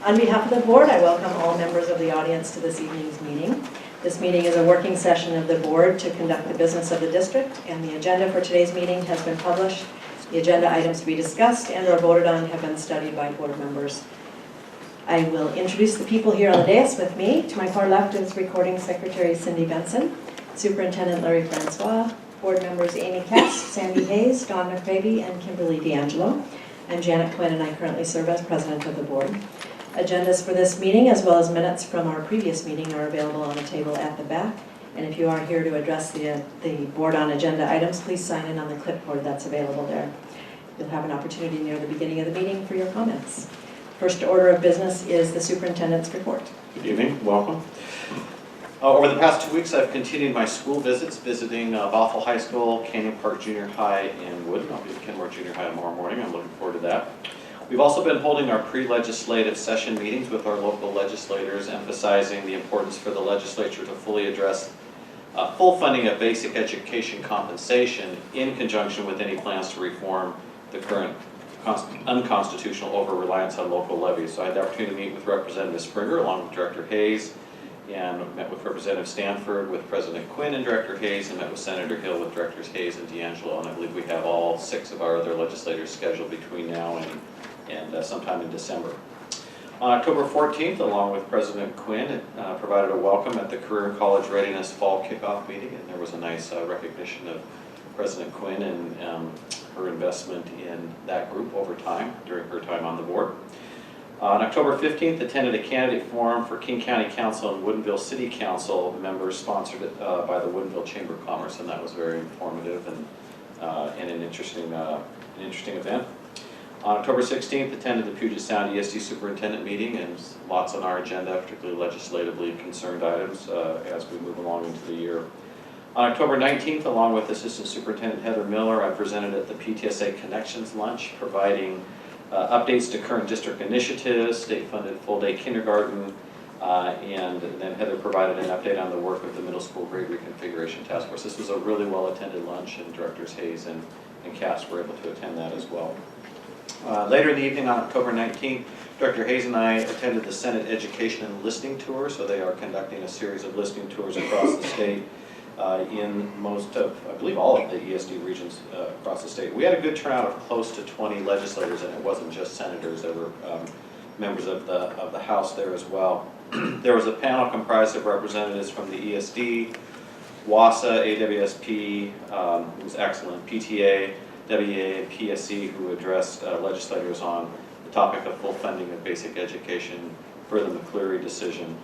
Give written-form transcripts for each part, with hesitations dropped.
On behalf of the board, I welcome all members of the audience to this evening's meeting. This meeting is a working session of the board to conduct the business of the district, and the agenda for today's meeting has been published. The agenda items to be discussed and or voted on have been studied by board members. I will introduce the people here on the dais with me. To my far left is Recording Secretary Cindy Benson, Superintendent Larry Francois, board members Amy Cass, Sandy Hayes, Dawn McCravey, and Kimberly D'Angelo. I'm Janet Quinn, and I currently serve as president of the board. Agendas for this meeting, as well as minutes from our previous meeting, are available on the table at the back. And if you are here to address the board on agenda items, please sign in on the clipboard that's available there. You'll have an opportunity near the beginning of the meeting for your comments. First order of business is the superintendent's report. Good evening, welcome. Over the past 2 weeks, I've continued my school visits, visiting Bothell High School, Canyon Park Junior High, and Woodland. I'll be at Kenmore Junior High tomorrow morning. I'm looking forward to that. We've also been holding our pre-legislative session meetings with our local legislators, emphasizing the importance for the legislature to fully address full funding of basic education compensation in conjunction with any plans to reform the current unconstitutional over-reliance on local levies. So I had the opportunity to meet with Representative Springer along with Director Hayes, and met with Representative Stanford, with President Quinn and Director Hayes, and met with Senator Hill with Directors Hayes and D'Angelo. And I believe we have all 6 of our other legislators scheduled between now and sometime in December. On October 14th, along with President Quinn, it provided a welcome at the Career and College Readiness Fall Kickoff Meeting, and there was a nice recognition of President Quinn and her investment in that group over time, during her time on the board. On October 15th, attended a candidate forum for King County Council and Woodinville City Council members, sponsored by the Woodinville Chamber of Commerce, and that was very informative and an interesting event. On October 16th, attended the Puget Sound ESD Superintendent meeting, and lots on our agenda, particularly legislatively concerned items as we move along into the year. On October 19th, along with Assistant Superintendent Heather Miller, I presented at the PTSA Connections Lunch, providing updates to current district initiatives, state-funded full-day kindergarten, and then Heather provided an update on the work of the middle school grade reconfiguration task force. This was a really well-attended lunch, and Directors Hayes and Cass were able to attend that as well. Later in the evening on October 19th, Director Hayes and I attended the Senate Education and Listening Tour. So they are conducting a series of listening tours across the state in most of, I believe all of the ESD regions across the state. We had a good turnout of close to 20 legislators, and it wasn't just senators. There were members of the House there as well. There was a panel comprised of representatives from the ESD, WASA, AWSP, it was excellent, PTA, WEA, and PSC, who addressed legislators on the topic of full funding of basic education for the McCleary decision.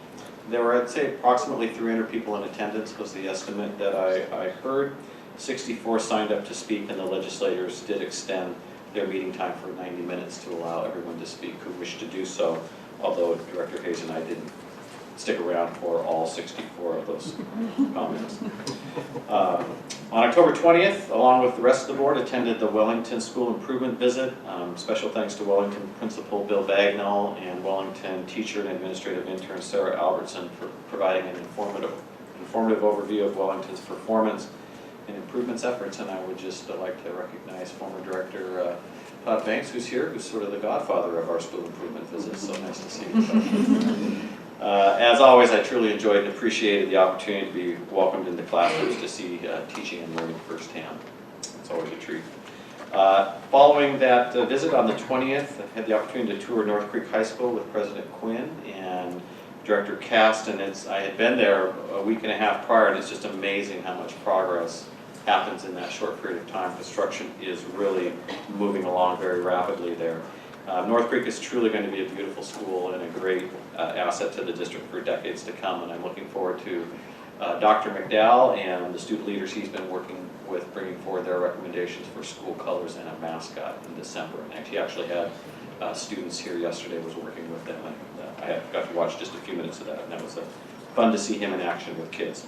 There were, I'd say, approximately 300 people in attendance was the estimate that I heard. 64 signed up to speak, and the legislators did extend their meeting time for 90 minutes to allow everyone to speak who wished to do so, although Director Hayes and I didn't stick around for all 64 of those comments. On October 20th, along with the rest of the board, attended the Wellington School Improvement Visit. Special thanks to Wellington Principal Bill Bagnall and Wellington Teacher and Administrative Intern Sarah Albertson for providing an informative overview of Wellington's performance and improvements efforts. And I would just like to recognize former Director Todd Banks, who's here, who's sort of the godfather of our school improvement visits. So nice to see you. As always, I truly enjoyed and appreciated the opportunity to be welcomed into classrooms to see teaching and learning firsthand. It's always a treat. Following that visit on the 20th, I had the opportunity to tour North Creek High School with President Quinn and Director Cast, and I had been there a week and a half prior, and it's just amazing how much progress happens in that short period of time. Construction is really moving along very rapidly there. North Creek is truly going to be a beautiful school and a great asset to the district for decades to come, and I'm looking forward to Dr. McDowell and the student leaders he's been working with bringing forward their recommendations for school colors and a mascot in December. And he actually had students here yesterday, was working with them, and I got to watch just a few minutes of that, and that was fun to see him in action with kids.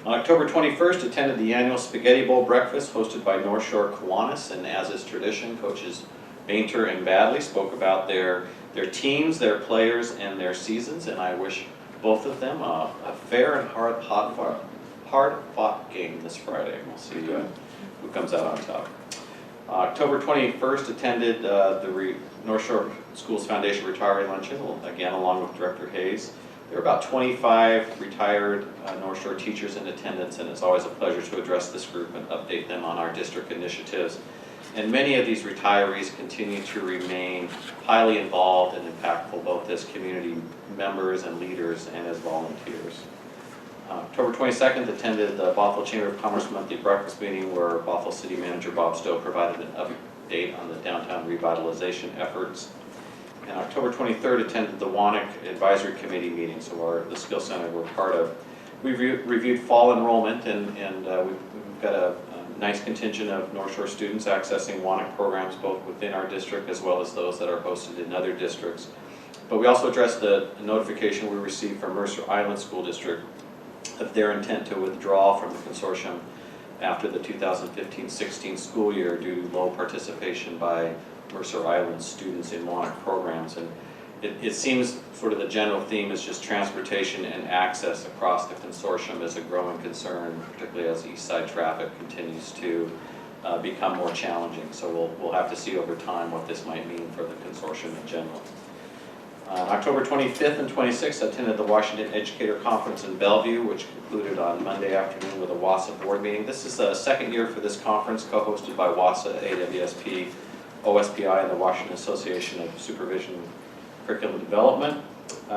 On October 21st, attended the annual Spaghetti Bowl breakfast hosted by North Shore Kiwanis, and as is tradition, coaches Bainter and Badley spoke about their teams, their players, and their seasons, and I wish both of them a fair and hard-fought game this Friday. We'll see who comes out on top. October 21st, attended the North Shore Schools Foundation Retiree Luncheon, again along with Director Hayes. There are about 25 retired North Shore teachers in attendance, and it's always a pleasure to address this group and update them on our district initiatives. And many of these retirees continue to remain highly involved and impactful, both as community members and leaders and as volunteers. October 22nd, attended the Bothell Chamber of Commerce monthly breakfast meeting where Bothell City Manager Bob Stowe provided an update on the downtown revitalization efforts. And October 23rd, attended the WANIC Advisory Committee meeting, so the Skill Center we're part of. We reviewed fall enrollment, and we've got a nice contingent of North Shore students accessing WANIC programs both within our district as well as those that are hosted in other districts. But we also addressed the notification we received from Mercer Island School District of their intent to withdraw from the consortium after the 2015-16 school year due to low participation by Mercer Island students in WANIC programs. And it seems sort of the general theme is just transportation and access across the consortium is a growing concern, particularly as east side traffic continues to become more challenging. So we'll have to see over time what this might mean for the consortium in general. October 25th and 26th, I attended the Washington Educator Conference in Bellevue, which concluded on Monday afternoon with a WASA board meeting. This is the second year for this conference, co-hosted by WASA, AWSP, OSPI, and the Washington Association of Supervision Curriculum Development.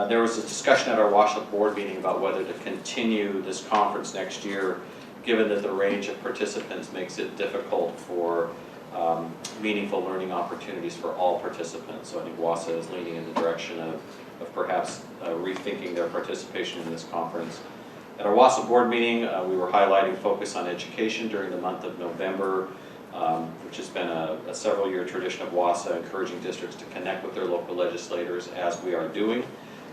There was a discussion at our WASA board meeting about whether to continue this conference next year, given that the range of participants makes it difficult for meaningful learning opportunities for all participants. So I think WASA is leaning in the direction of perhaps rethinking their participation in this conference. At our WASA board meeting, we were highlighting focus on education during the month of November, which has been a several-year tradition of WASA, encouraging districts to connect with their local legislators, as we are doing,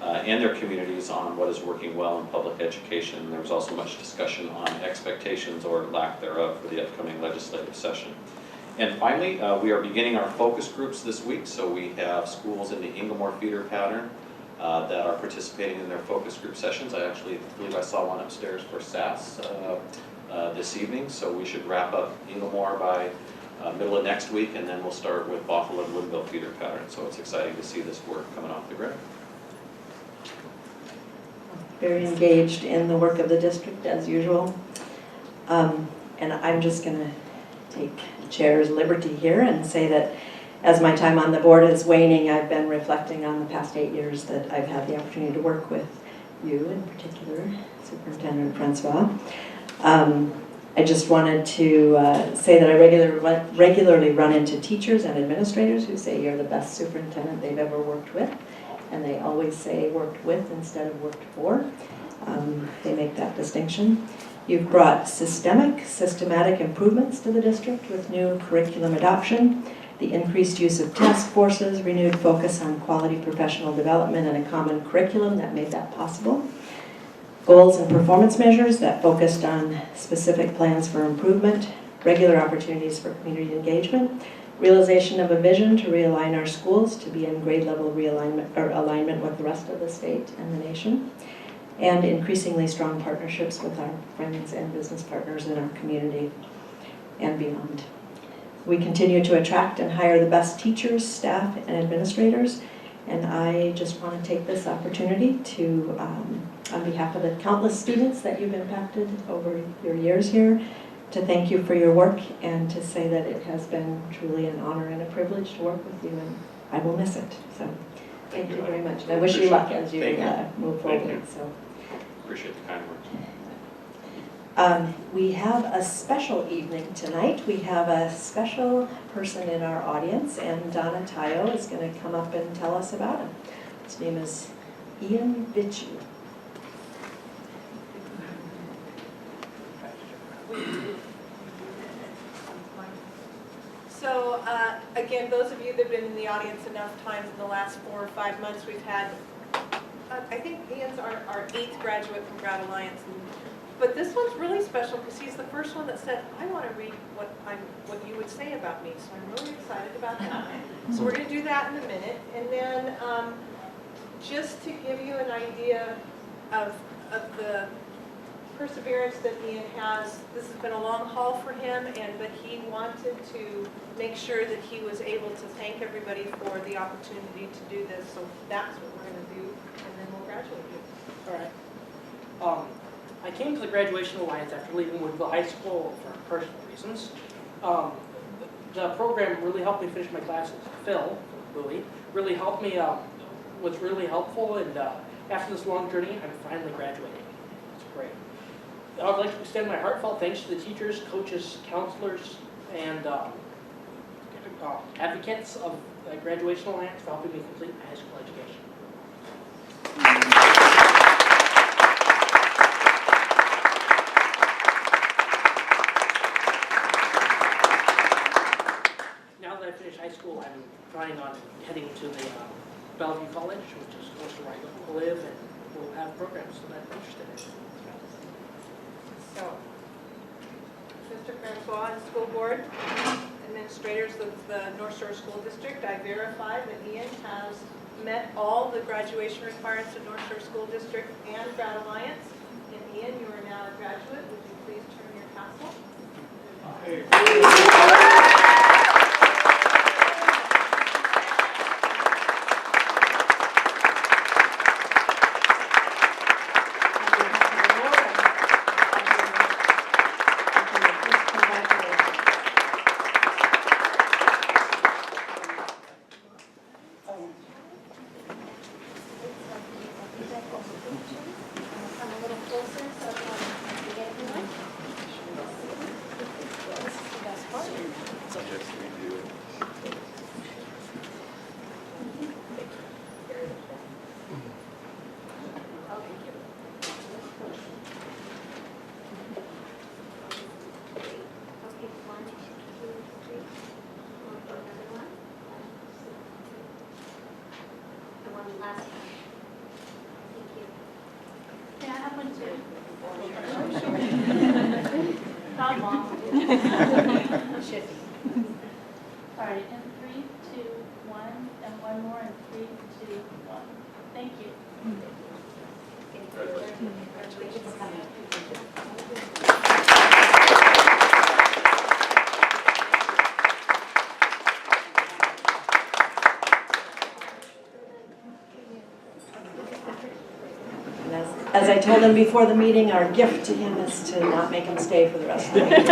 and their communities on what is working well in public education. There was also much discussion on expectations or lack thereof for the upcoming legislative session. And finally, we are beginning our focus groups this week. So we have schools in the Inglemoor feeder pattern that are participating in their focus group sessions. I actually believe I saw one upstairs for SAS this evening. So we should wrap up Inglemoor by middle of next week, and then we'll start with Bothell and Woodville feeder pattern. So it's exciting to see this work coming off the ground. Very engaged in the work of the district as usual. And I'm just going to take Chair's liberty here and say that as my time on the board is waning, I've been reflecting on the past 8 years that I've had the opportunity to work with you, in particular, Superintendent Francois. I just wanted to say that I regularly run into teachers and administrators who say you're the best superintendent they've ever worked with, and they always say worked with instead of worked for. They make that distinction. You've brought systematic improvements to the district with new curriculum adoption, the increased use of task forces, renewed focus on quality professional development, and a common curriculum that made that possible. Goals and performance measures that focused on specific plans for improvement, regular opportunities for community engagement, realization of a vision to realign our schools to be in grade level realignment or alignment with the rest of the state and the nation, and increasingly strong partnerships with our friends and business partners in our community and beyond. We continue to attract and hire the best teachers, staff, and administrators, and I just want to take this opportunity to, on behalf of the countless students that you've impacted over your years here, to thank you for your work and to say that it has been truly an honor and a privilege to work with you, and I will miss it. So thank you very much. And I wish you luck as you move forward. So. Appreciate the kind words. We have a special evening tonight. We have a special person in our audience, and Donna Tayo is going to come up and tell us about him. His name is Ian Bichu. So again, those of you that have been in the audience enough times in the last 4 or 5 months, we've had, I think Ian's our 8th graduate from Grad Alliance. But this one's really special because he's the first one that said, I want to read what you would say about me. So I'm really excited about that. So we're going to do that in a minute. And then just to give you an idea of the perseverance that Ian has. This has been a long haul for him, but he wanted to make sure that he was able to thank everybody for the opportunity to do this. So that's what we're going to do, and then we'll graduate you. All right. I came to the Graduation Alliance after leaving Woodville High School for personal reasons. The program really helped me finish my classes. Phil, Louie, really helped me, was really helpful, and after this long journey, I'm finally graduating. It's great. I would like to extend my heartfelt thanks to the teachers, coaches, counselors, and advocates of the Graduation Alliance for helping me complete my high school education. Now that I finished high school, I'm planning on heading to the Bellevue College, which is close to where I live, and we'll have programs that I'm interested in. So, Mr. Francois and School Board Administrators of the North Shore School District, I verify that Ian has met all the graduation requirements of North Shore School District and Grad Alliance. And Ian, you are now a graduate. Would you please turn your tassel? All right, in 3, 2, 1, and one more in 3, 2, 1. Thank you. As I told him before the meeting, our gift to him is to not make him stay for the rest of the meeting.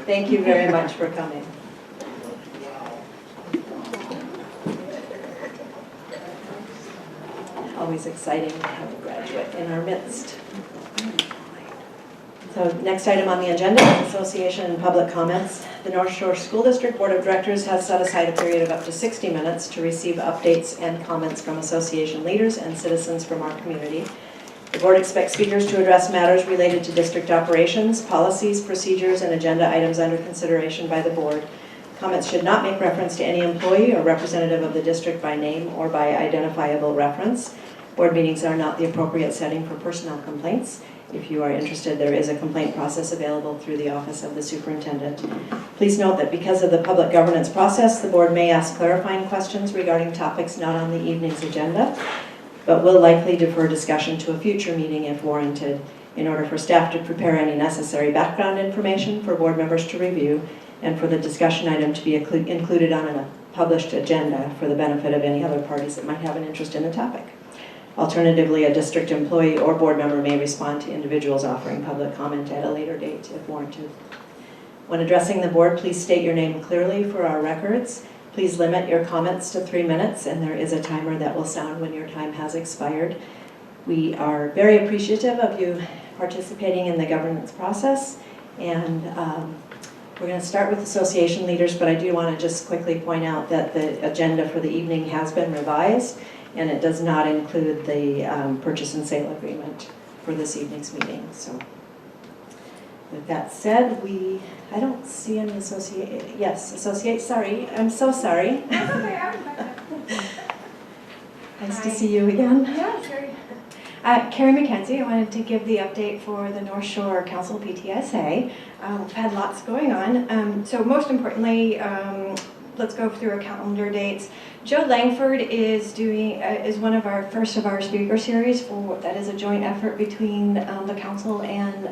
Thank you very much for coming. Always exciting to have a graduate in our midst. So next item on the agenda is association and public comments. The North Shore School District Board of Directors has set aside a period of up to 60 minutes to receive updates and comments from association leaders and citizens from our community. The board expects speakers to address matters related to district operations, policies, procedures, and agenda items under consideration by the board. Comments should not make reference to any employee or representative of the district by name or by identifiable reference. Board meetings are not the appropriate setting for personnel complaints. If you are interested, there is a complaint process available through the Office of the Superintendent. Please note that because of the public governance process, the board may ask clarifying questions regarding topics not on the evening's agenda, but will likely defer discussion to a future meeting if warranted, in order for staff to prepare any necessary background information for board members to review and for the discussion item to be included on a published agenda for the benefit of any other parties that might have an interest in the topic. Alternatively, a district employee or board member may respond to individuals offering public comment at a later date if warranted. When addressing the board, please state your name clearly for our records. Please limit your comments to 3 minutes, and there is a timer that will sound when your time has expired. We are very appreciative of you participating in the governance process, and we're going to start with association leaders, but I do want to just quickly point out that the agenda for the evening has been revised, and it does not include the purchase and sale agreement for this evening's meeting. So with that said, I don't see any associate, sorry, I'm so sorry. That's okay, I was back there. Nice Hi. to see you again. Yeah, Sherry. Carrie McKenzie, I wanted to give the update for the North Shore Council PTSA. We've had lots going on. So most importantly, let's go through our calendar dates. Joe Langford is doing is one of our first of our speaker series for that is a joint effort between the council and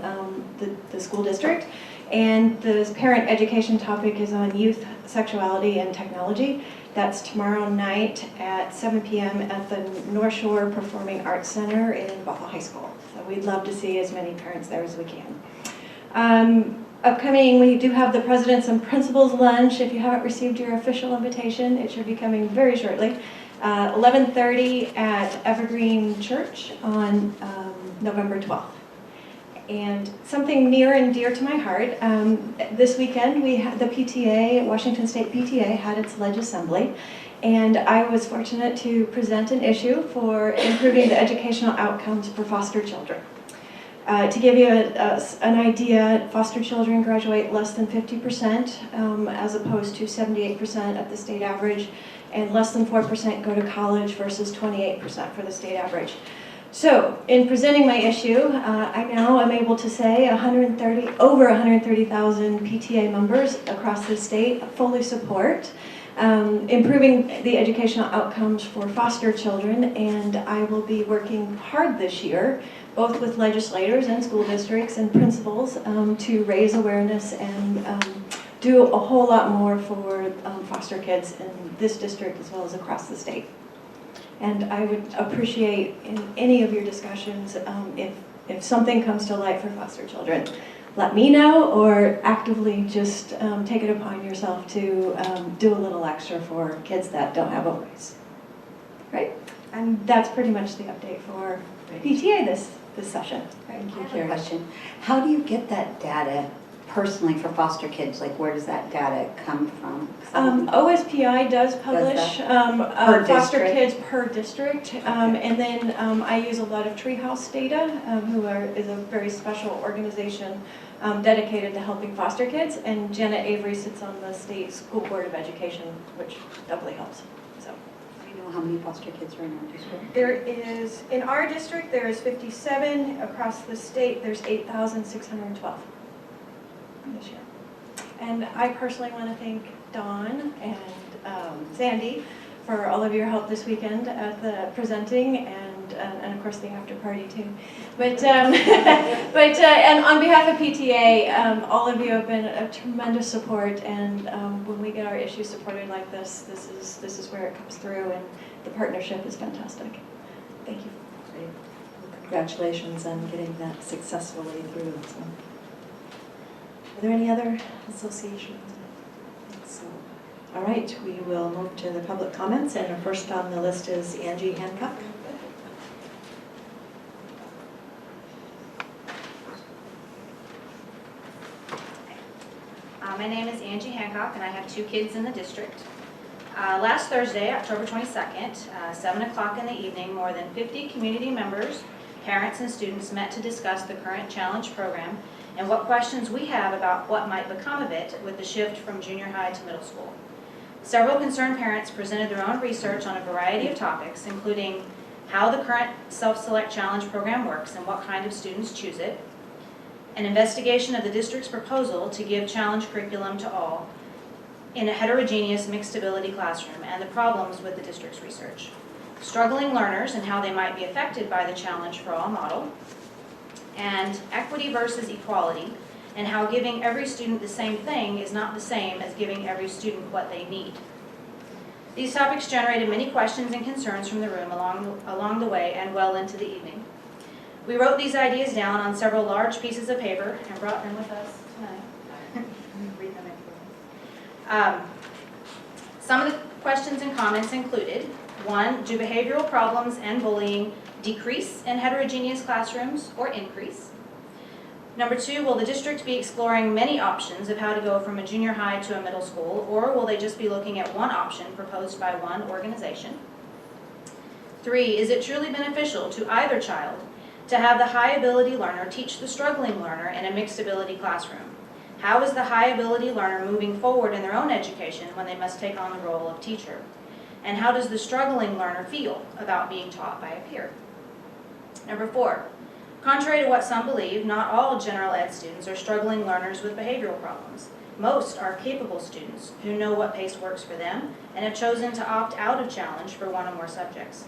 the school district. And the parent education topic is on youth sexuality and technology. That's tomorrow night at 7 p.m. at the North Shore Performing Arts Center in Bothell High School. So we'd love to see as many parents there as we can. Upcoming, we do have the Presidents and Principals Lunch. If you haven't received your official invitation, it should be coming very shortly. 11:30 at Evergreen Church on November 12th. And something near and dear to my heart, this weekend we had the PTA, Washington State PTA, had its Ledge Assembly. And I was fortunate to present an issue for improving the educational outcomes for foster children. To give you an idea, foster children graduate less than 50% as opposed to 78% at the state average, and less than 4% go to college versus 28% for the state average. So, in presenting my issue, I now am able to say over 130,000 PTA members across the state fully support improving the educational outcomes for foster children, and I will be working hard this year, both with legislators and school districts and principals, to raise awareness and do a whole lot more for foster kids in this district as well as across the state. And I would appreciate in any of your discussions if something comes to light for foster children. Let me know, or actively just take it upon yourself to do a little extra for kids that don't have a voice. Right? And that's pretty much the update for PTA this session. Thank you, I have a Carrie. question. How do you get that data personally for foster kids? Like, where does that data come from? OSPI does publish Per foster district? kids per district, and then I use a lot of Treehouse data, is a very special organization dedicated to helping foster kids, and Jenna Avery sits on the State School Board of Education, which doubly helps. So Do you know how many foster kids are in our district? there is, in our district, there is 57. Across the state, there's 8,612 this year. And I personally want to thank Dawn and Sandy for all of your help this weekend at the presenting and of course the after party too. But and on behalf of PTA, all of you have been a tremendous support, and when we get our issues supported like this is where it comes through, and the partnership is fantastic. Thank you. Great. Congratulations on getting that successfully through. So. Are there any other associations? So, all right, we will move to the public comments, and our first on the list is Angie Hancock. My name is Angie Hancock, and I have 2 kids in the district. Last Thursday, October 22nd, 7 o'clock in the evening, more than 50 community members, parents, and students met to discuss the current challenge program and what questions we have about what might become of it with the shift from junior high to middle school. Several concerned parents presented their own research on a variety of topics, including how the current self-select challenge program works and what kind of students choose it, an investigation of the district's proposal to give challenge curriculum to all in a heterogeneous mixed ability classroom, and the problems with the district's research, struggling learners and how they might be affected by the challenge for all model, and equity versus equality, and how giving every student the same thing is not the same as giving every student what they need. These topics generated many questions and concerns from the room along the way and well into the evening. We wrote these ideas down on several large pieces of paper and brought them with us tonight. Read them in. Some of the questions and comments included: 1, do behavioral problems and bullying decrease in heterogeneous classrooms or increase? Number 2, will the district be exploring many options of how to go from a junior high to a middle school, or will they just be looking at one option proposed by one organization? 3, is it truly beneficial to either child to have the high ability learner teach the struggling learner in a mixed ability classroom? How is the high ability learner moving forward in their own education when they must take on the role of teacher? And how does the struggling learner feel about being taught by a peer? Number 4, contrary to what some believe, not all general ed students are struggling learners with behavioral problems. Most are capable students who know what pace works for them and have chosen to opt out of challenge for one or more subjects.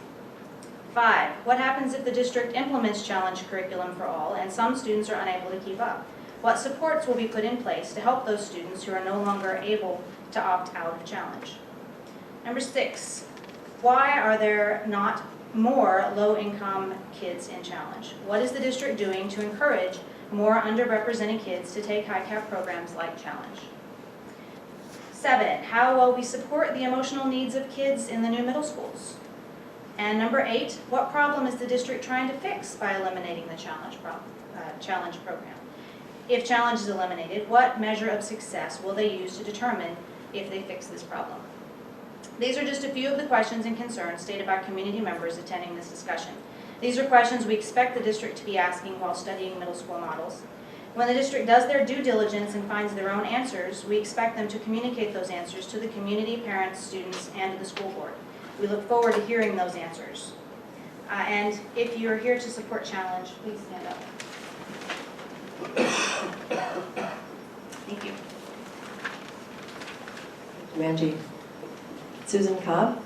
5, what happens if the district implements challenge curriculum for all and some students are unable to keep up? What supports will be put in place to help those students who are no longer able to opt out of challenge? Number 6, why are there not more low-income kids in challenge? What is the district doing to encourage more underrepresented kids to take high-cap programs like challenge? 7, how will we support the emotional needs of kids in the new middle schools? And number 8, what problem is the district trying to fix by eliminating the challenge program? If challenge is eliminated, what measure of success will they use to determine if they fix this problem? These are just a few of the questions and concerns stated by community members attending this discussion. These are questions we expect the district to be asking while studying middle school models. When the district does their due diligence and finds their own answers, we expect them to communicate those answers to the community, parents, students, and to the school board. We look forward to hearing those answers. And if you're here to support challenge, please stand up. Thank you. Ranji. Susan Cobb.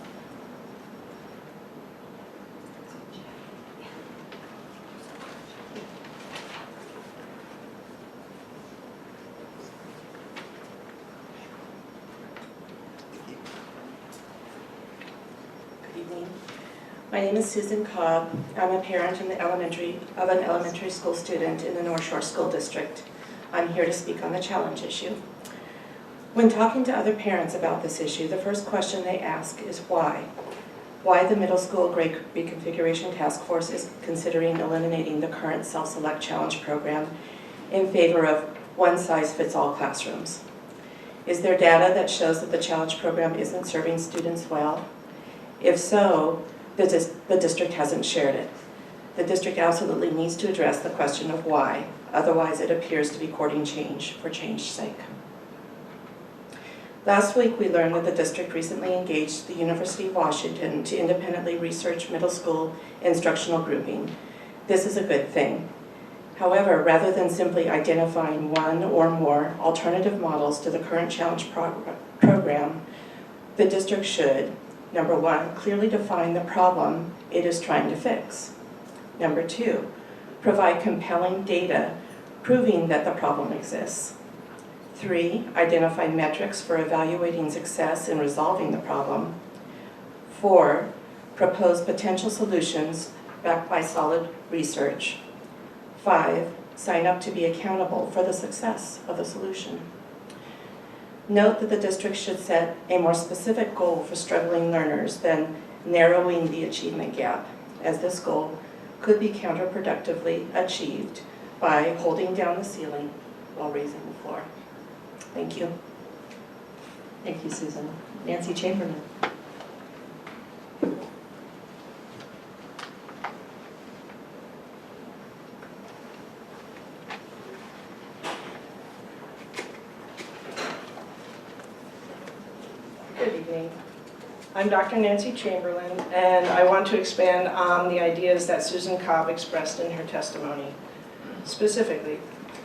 Good evening. My name is Susan Cobb. I'm a parent of an elementary school student in the North Shore School District. I'm here to speak on the challenge issue. When talking to other parents about this issue, the first question they ask is why. Why the middle school grade reconfiguration task force is considering eliminating the current self-select challenge program in favor of one-size-fits-all classrooms. Is there data that shows that the challenge program isn't serving students well? If so, the district hasn't shared it. The district absolutely needs to address the question of why, otherwise it appears to be courting change for change's sake. Last week, we learned that the district recently engaged the University of Washington to independently research middle school instructional grouping. This is a good thing. However, rather than simply identifying one or more alternative models to the current challenge program, the district should, number 1, clearly define the problem it is trying to fix. Number 2, provide compelling data proving that the problem exists. 3, identify metrics for evaluating success in resolving the problem. 4, propose potential solutions backed by solid research. 5, sign up to be accountable for the success of the solution. Note that the district should set a more specific goal for struggling learners than narrowing the achievement gap, as this goal could be counterproductively achieved by holding down the ceiling while raising the floor. Thank you. Thank you, Susan. Nancy Chamberlain. Good evening. I'm Dr. Nancy Chamberlain, and I want to expand on the ideas that Susan Cobb expressed in her testimony. Specifically,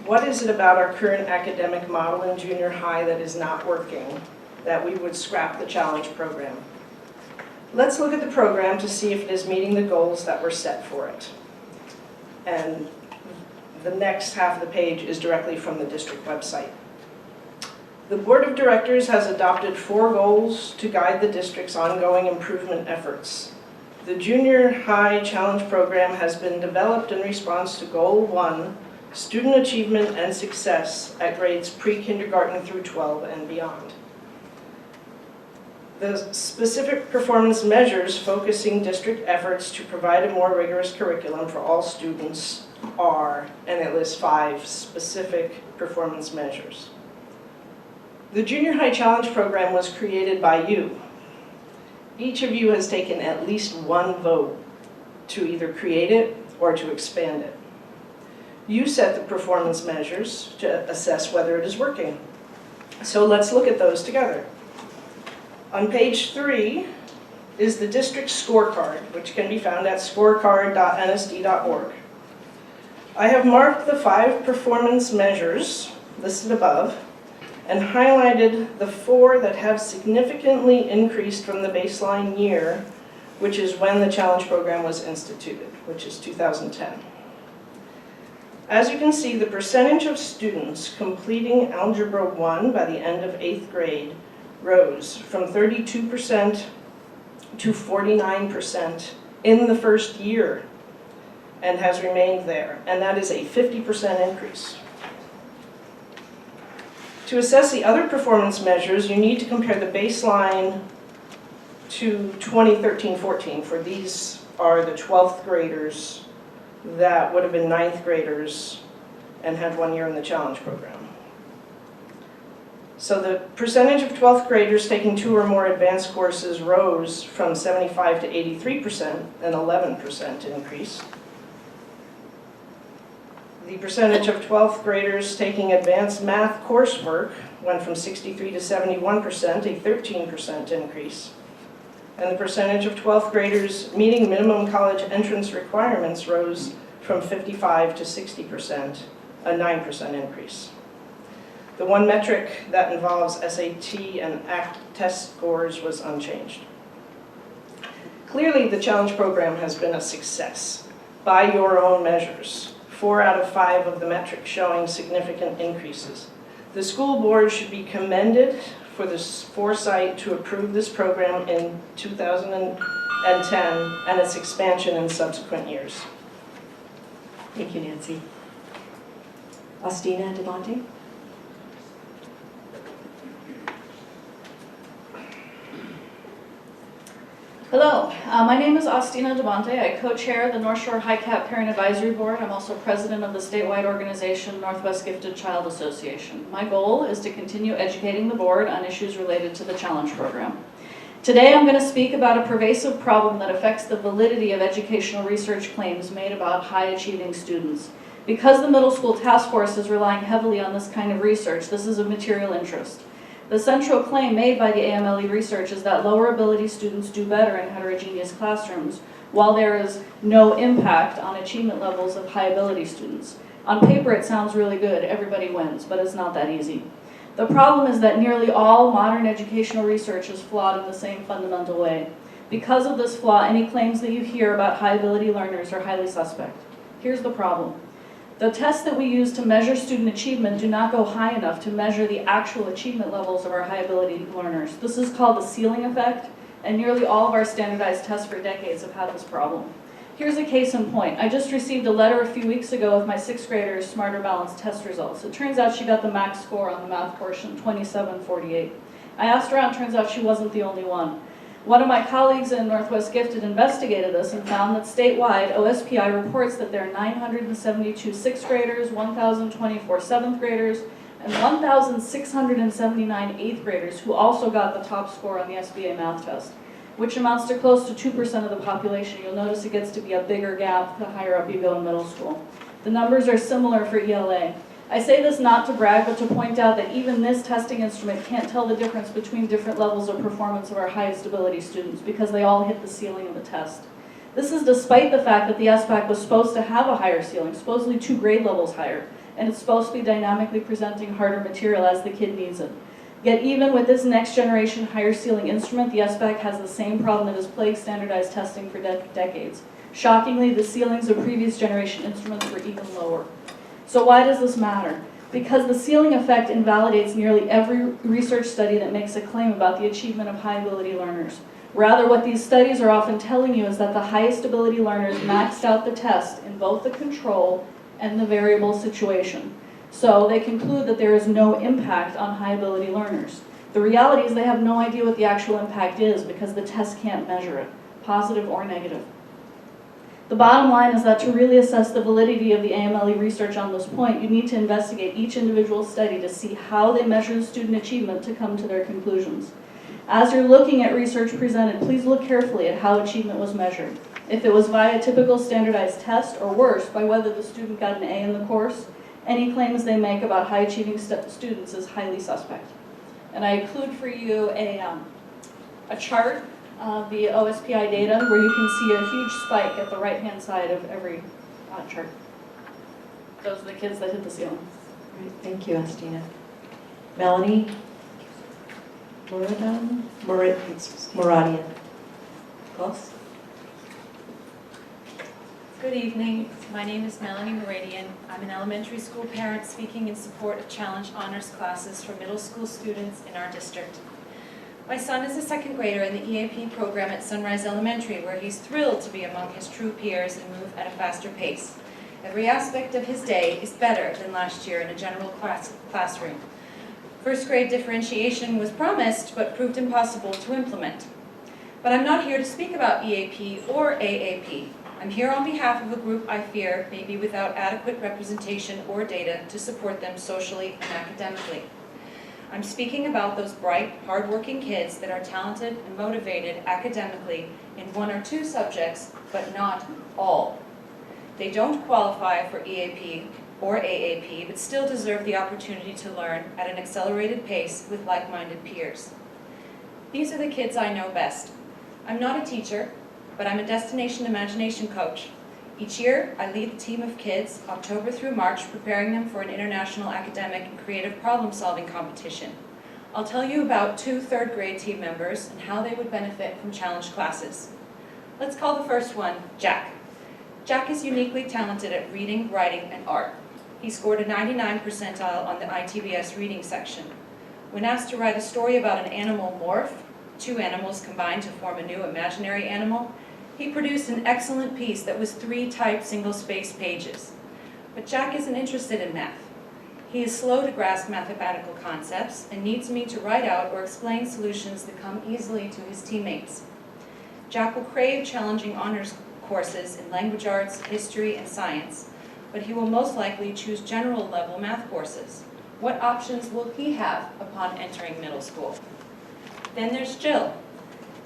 what is it about our current academic model in junior high that is not working, that we would scrap the challenge program? Let's look at the program to see if it is meeting the goals that were set for it. And the next half of the page is directly from the district website. The Board of Directors has adopted 4 goals to guide the district's ongoing improvement efforts. The junior high challenge program has been developed in response to Goal 1, student achievement and success at grades pre-kindergarten through 12 and beyond. The specific performance measures focusing district efforts to provide a more rigorous curriculum for all students are, and it lists 5 specific performance measures. The Junior High Challenge program was created by you. Each of you has taken at least 1 vote to either create it or to expand it. You set the performance measures to assess whether it is working. So let's look at those together. On page 3 is the district scorecard, which can be found at scorecard.nsd.org. I have marked the 5 performance measures listed above and highlighted the 4 that have significantly increased from the baseline year, which is when the challenge program was instituted, which is 2010. As you can see, the percentage of students completing Algebra 1 by the end of 8th grade rose from 32% to 49% in the first year and has remained there, and that is a 50% increase. To assess the other performance measures, you need to compare the baseline to 2013-14, for these are the 12th graders that would have been 9th graders and had 1 year in the challenge program. So the percentage of 12th graders taking 2 or more advanced courses rose from 75 to 83%, an 11% increase. The percentage of 12th graders taking advanced math coursework went from 63 to 71%, a 13% increase. And the percentage of 12th graders meeting minimum college entrance requirements rose from 55 to 60%, a 9% increase. The one metric that involves SAT and ACT test scores was unchanged. Clearly, the challenge program has been a success by your own measures. 4 out of 5 of the metrics showing significant increases. The school board should be commended for this foresight to approve this program in 2010 and its expansion in subsequent years. Thank you, Nancy. Austina Devonte? Hello, my name is Austina Devonte. I co-chair the North Shore High Cap Parent Advisory Board. I'm also president of the statewide organization Northwest Gifted Child Association. My goal is to continue educating the board on issues related to the challenge program. Today I'm going to speak about a pervasive problem that affects the validity of educational research claims made about high-achieving students. Because the middle school task force is relying heavily on this kind of research, this is of material interest. The central claim made by the AMLE research is that lower ability students do better in heterogeneous classrooms, while there is no impact on achievement levels of high ability students. On paper it sounds really good, everybody wins, but it's not that easy. The problem is that nearly all modern educational research is flawed in the same fundamental way. Because of this flaw, any claims that you hear about high ability learners are highly suspect. Here's the problem. The tests that we use to measure student achievement do not go high enough to measure the actual achievement levels of our high ability learners. This is called the ceiling effect, and nearly all of our standardized tests for decades have had this problem. Here's a case in point. I just received a letter a few weeks ago with my 6th grader's Smarter Balanced test results. It turns out she got the max score on the math portion, 2748. I asked around, turns out she wasn't the only one. One of my colleagues in Northwest Gifted investigated this and found that statewide, OSPI reports that there are 972 6th graders, 1,024 7th graders, and 1,679 8th graders who also got the top score on the SBA math test, which amounts to close to 2% of the population. You'll notice it gets to be a bigger gap the higher up you go in middle school. The numbers are similar for ELA. I say this not to brag, but to point out that even this testing instrument can't tell the difference between different levels of performance of our highest ability students because they all hit the ceiling of the test. This is despite the fact that the SBAC was supposed to have a higher ceiling, supposedly 2 grade levels higher, and it's supposed to be dynamically presenting harder material as the kid needs it. Yet even with this next generation higher ceiling instrument, the SBAC has the same problem that has plagued standardized testing for decades. Shockingly, the ceilings of previous generation instruments were even lower. So why does this matter? Because the ceiling effect invalidates nearly every research study that makes a claim about the achievement of high ability learners. Rather, what these studies are often telling you is that the highest ability learners maxed out the test in both the control and the variable situation. So they conclude that there is no impact on high ability learners. The reality is they have no idea what the actual impact is because the test can't measure it, positive or negative. The bottom line is that to really assess the validity of the AMLE research on this point, you need to investigate each individual study to see how they measure student achievement to come to their conclusions. As you're looking at research presented, please look carefully at how achievement was measured. If it was via a typical standardized test, or worse, by whether the student got an A in the course, any claims they make about high achieving students is highly suspect. And I include for you a chart of the OSPI data where you can see a huge spike at the right-hand side of every chart. Those are the kids that hit the ceiling. Great. Thank you, Austina. Melanie Muradian. Close? Good evening. My name is Melanie Muradian. I'm an elementary school parent speaking in support of Challenge Honors classes for middle school students in our district. My son is a second grader in the EAP program at Sunrise Elementary, where he's thrilled to be among his true peers and move at a faster pace. Every aspect of his day is better than last year in a general classroom. First grade differentiation was promised, but proved impossible to implement. But I'm not here to speak about EAP or AAP. I'm here on behalf of a group I fear may be without adequate representation or data to support them socially and academically. I'm speaking about those bright, hardworking kids that are talented and motivated academically in one or two subjects, but not all. They don't qualify for EAP or AAP, but still deserve the opportunity to learn at an accelerated pace with like-minded peers. These are the kids I know best. I'm not a teacher, but I'm a destination imagination coach. Each year, I lead a team of kids, October through March, preparing them for an international academic and creative problem-solving competition. I'll tell you about 2 third grade team members and how they would benefit from challenge classes. Let's call the first one Jack. Jack is uniquely talented at reading, writing, and art. He scored a 99 percentile on the ITBS reading section. When asked to write a story about an animal morph, 2 animals combined to form a new imaginary animal, he produced an excellent piece that was 3 typed single-space pages. But Jack isn't interested in math. He is slow to grasp mathematical concepts and needs me to write out or explain solutions that come easily to his teammates. Jack will crave challenging honors courses in language arts, history, and science, but he will most likely choose general-level math courses. What options will he have upon entering middle school? Then there's Jill.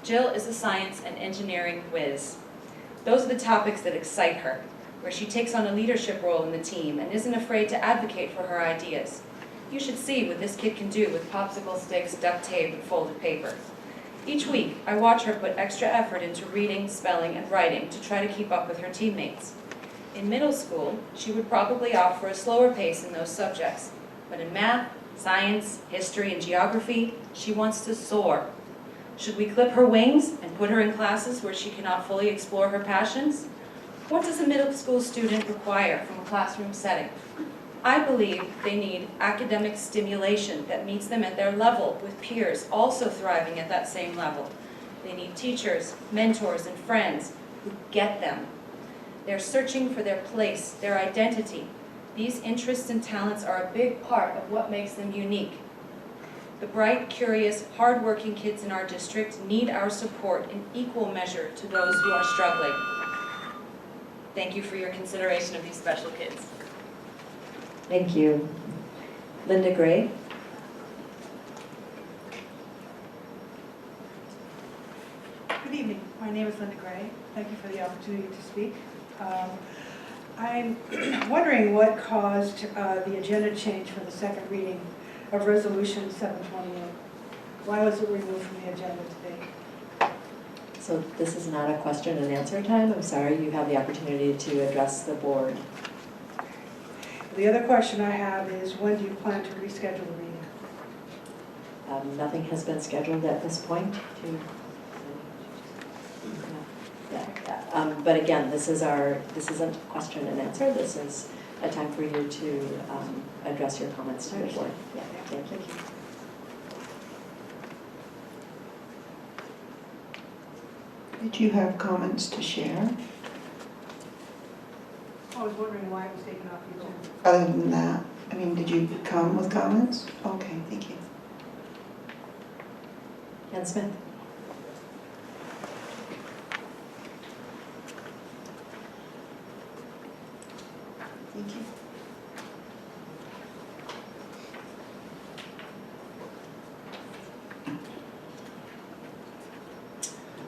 Jill is a science and engineering whiz. Those are the topics that excite her, where she takes on a leadership role in the team and isn't afraid to advocate for her ideas. You should see what this kid can do with popsicle sticks, duct tape, and folded paper. Each week, I watch her put extra effort into reading, spelling, and writing to try to keep up with her teammates. In middle school, she would probably opt for a slower pace in those subjects, but in math, science, history, and geography, she wants to soar. Should we clip her wings and put her in classes where she cannot fully explore her passions? What does a middle school student require from a classroom setting? I believe they need academic stimulation that meets them at their level, with peers also thriving at that same level. They need teachers, mentors, and friends who get them. They're searching for their place, their identity. These interests and talents are a big part of what makes them unique. The bright, curious, hardworking kids in our district need our support in equal measure to those who are struggling. Thank you for your consideration of these special kids. Thank you. Linda Gray. Good evening. My name is Linda Gray. Thank you for the opportunity to speak. I'm wondering what caused the agenda change for the second reading of Resolution 728. Why was it removed from the agenda today? So this is not a question and answer time. I'm sorry, you have the opportunity to address the board. The other question I have is, when do you plan to reschedule the meeting? Nothing has been scheduled at this point to. But again, this isn't a question and answer. This is a time for you to address your comments to the board. Yeah, thank you. Did you have comments to share? I was wondering why it was taken off the agenda. Other than that, I mean, did you come with comments? Okay, thank you. Ken Smith. Thank you.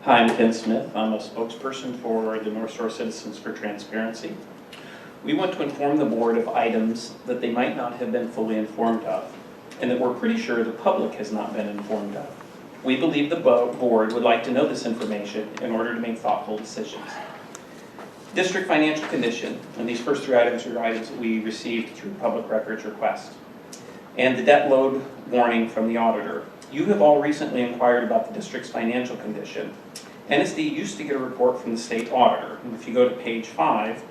Hi, I'm Ken Smith. I'm a spokesperson for the North Shore Citizens for Transparency. We want to inform the board of items that they might not have been fully informed of, and that we're pretty sure the public has not been informed of. We believe the board would like to know this information in order to make thoughtful decisions. District financial condition, and these first 3 items are items that we received through public records request. and the debt load warning from the auditor. You have all recently inquired about the district's financial condition. NSD used to get a report from the state auditor, and if you go to page 5,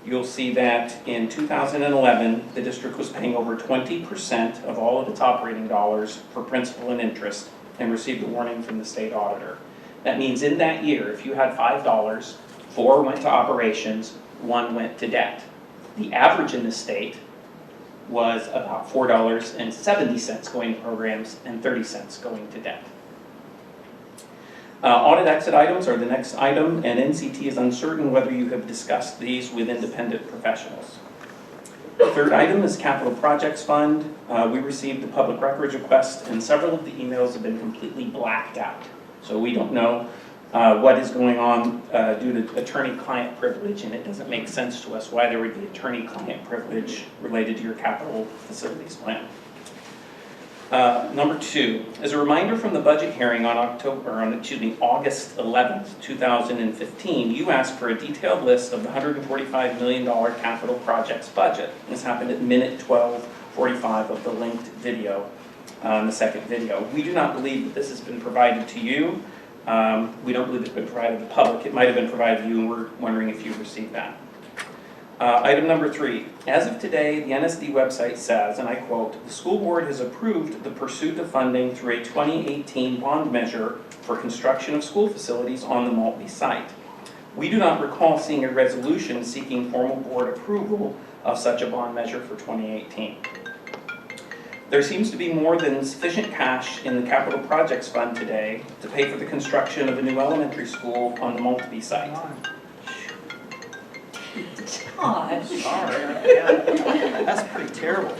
you'll see that in 2011, the district was paying over 20% of all of its operating dollars for principal and interest and received a warning from the state auditor. That means in that year, if you had $5, 4 went to operations, 1 went to debt. The average in the state was about $4.70 going to programs and 30 cents going to debt. Audit exit items are the next item, and NCT is uncertain whether you have discussed these with independent professionals. The third item is Capital Projects Fund. We received the public records request, and several of the emails have been completely blacked out. So we don't know what is going on due to attorney-client privilege, and it doesn't make sense to us why there would be attorney-client privilege related to your capital facilities plan. Number 2, as a reminder from the budget hearing on August 11th, 2015, you asked for a detailed list of the $145 million capital projects budget. This happened at minute 12:45 of the linked video, the second video. We do not believe that this has been provided to you. We don't believe it's been provided to the public. It might have been provided to you, and we're wondering if you received that. Item number 3, as of today, the NSD website says, and I quote, "The school board has approved the pursuit of funding through a 2018 bond measure for construction of school facilities on the Maltby site. We do not recall seeing a resolution seeking formal board approval of such a bond measure for 2018. There seems to be more than sufficient cash in the capital projects fund today to pay for the construction of a new elementary school on the Maltby site." Todd. Sorry, that's pretty terrible.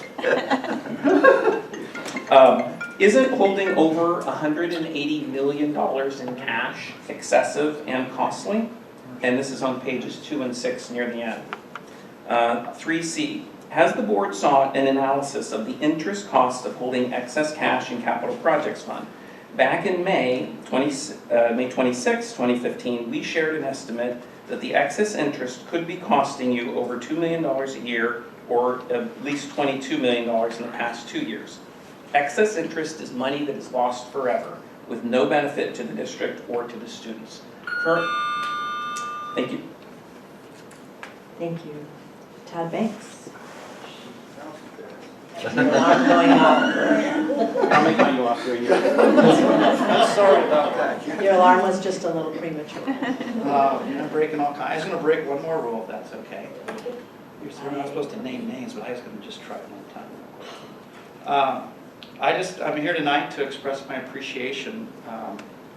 Isn't holding over $180 million in cash excessive and costly? And this is on pages 2 and 6 near the end. 3C, has the board sought an analysis of the interest cost of holding excess cash in capital projects fund? Back in May 26, 2015, we shared an estimate that the excess interest could be costing you over $2 million a year, or at least $22 million in the past 2 years. Excess interest is money that is lost forever, with no benefit to the district or to the students. Thank you. Thank you. Todd Banks. Alarm going off. I'll make my off for you. Sorry about that. Your alarm was just a little premature. I'm breaking all kinds. I was going to break one more rule, if that's okay. You're not supposed to name names, but I was going to just try it one time. I'm here tonight to express my appreciation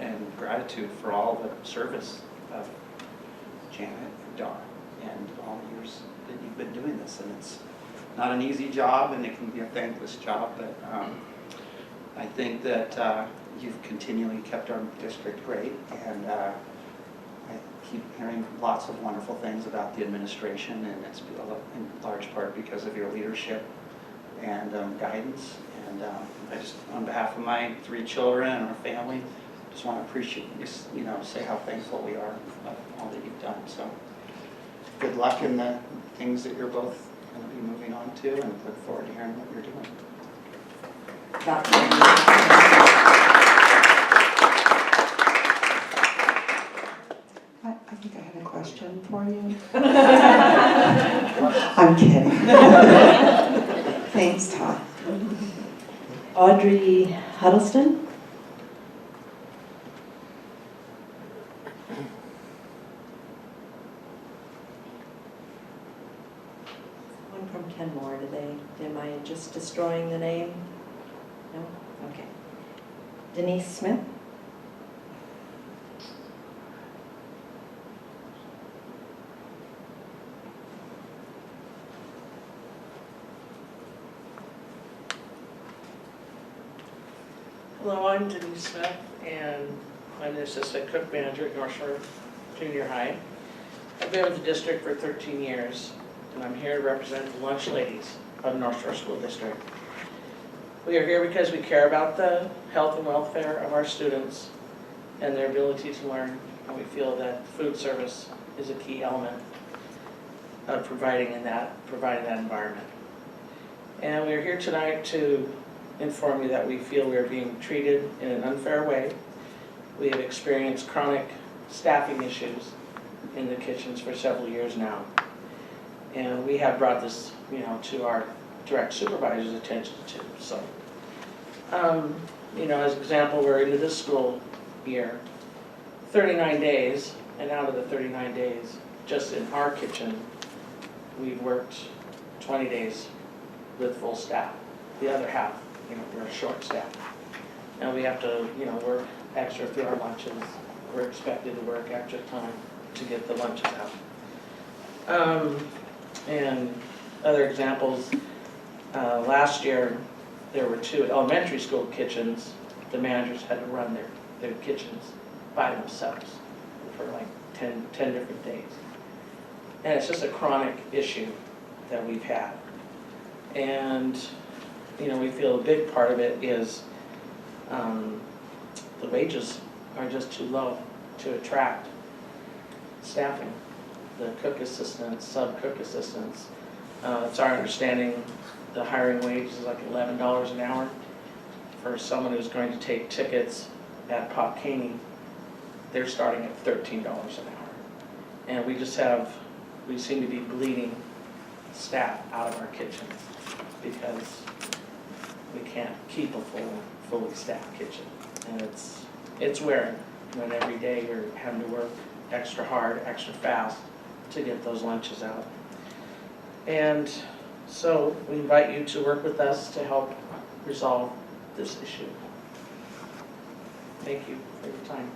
and gratitude for all the service of Janet and Dar and all the years that you've been doing this. And it's not an easy job, and it can be a thankless job, but I think that you've continually kept our district great, and I keep hearing lots of wonderful things about the administration, and it's in large part because of your leadership and guidance. And I just, on behalf of my 3 children and our family, just want to appreciate, say how thankful we are of all that you've done. So good luck in the things that you're both going to be moving on to, and look forward to hearing what you're doing. I think I had a question for you. I'm kidding. Thanks, Todd. Audrey Huddleston. One from Kenmore. Am I just destroying the name? No? Okay. Denise Smith. Hello, I'm Denise Smith, and I'm the assistant cook manager at North Shore Junior High. I've been with the district for 13 years, and I'm here to represent the lunch ladies of North Shore School District. We are here because we care about the health and welfare of our students and their ability to learn, and we feel that food service is a key element of providing that environment. And we're here tonight to inform you that we feel we are being treated in an unfair way. We have experienced chronic staffing issues in the kitchens for several years now. And we have brought this, to our direct supervisor's attention too. So, as an example, we're into this school year, 39 days, and out of the 39 days, just in our kitchen, we've worked 20 days with full staff. The other half, we're short staffed. And we have to, work extra through our lunches. We're expected to work extra time to get the lunches out. And other examples, last year, there were 2 elementary school kitchens. The managers had to run their kitchens by themselves for like 10 different days. And it's just a chronic issue that we've had. And, we feel a big part of it is the wages are just too low to attract staffing. The cook assistants, sub-cook assistants. It's our understanding the hiring wage is like $11 an hour for someone who's going to take tickets at Pop Caney. They're starting at $13 an hour. And we seem to be bleeding staff out of our kitchens because we can't keep a fully staffed kitchen. And it's wearing when every day you're having to work extra hard, extra fast to get those lunches out. And so we invite you to work with us to help resolve this issue. Thank you for your time.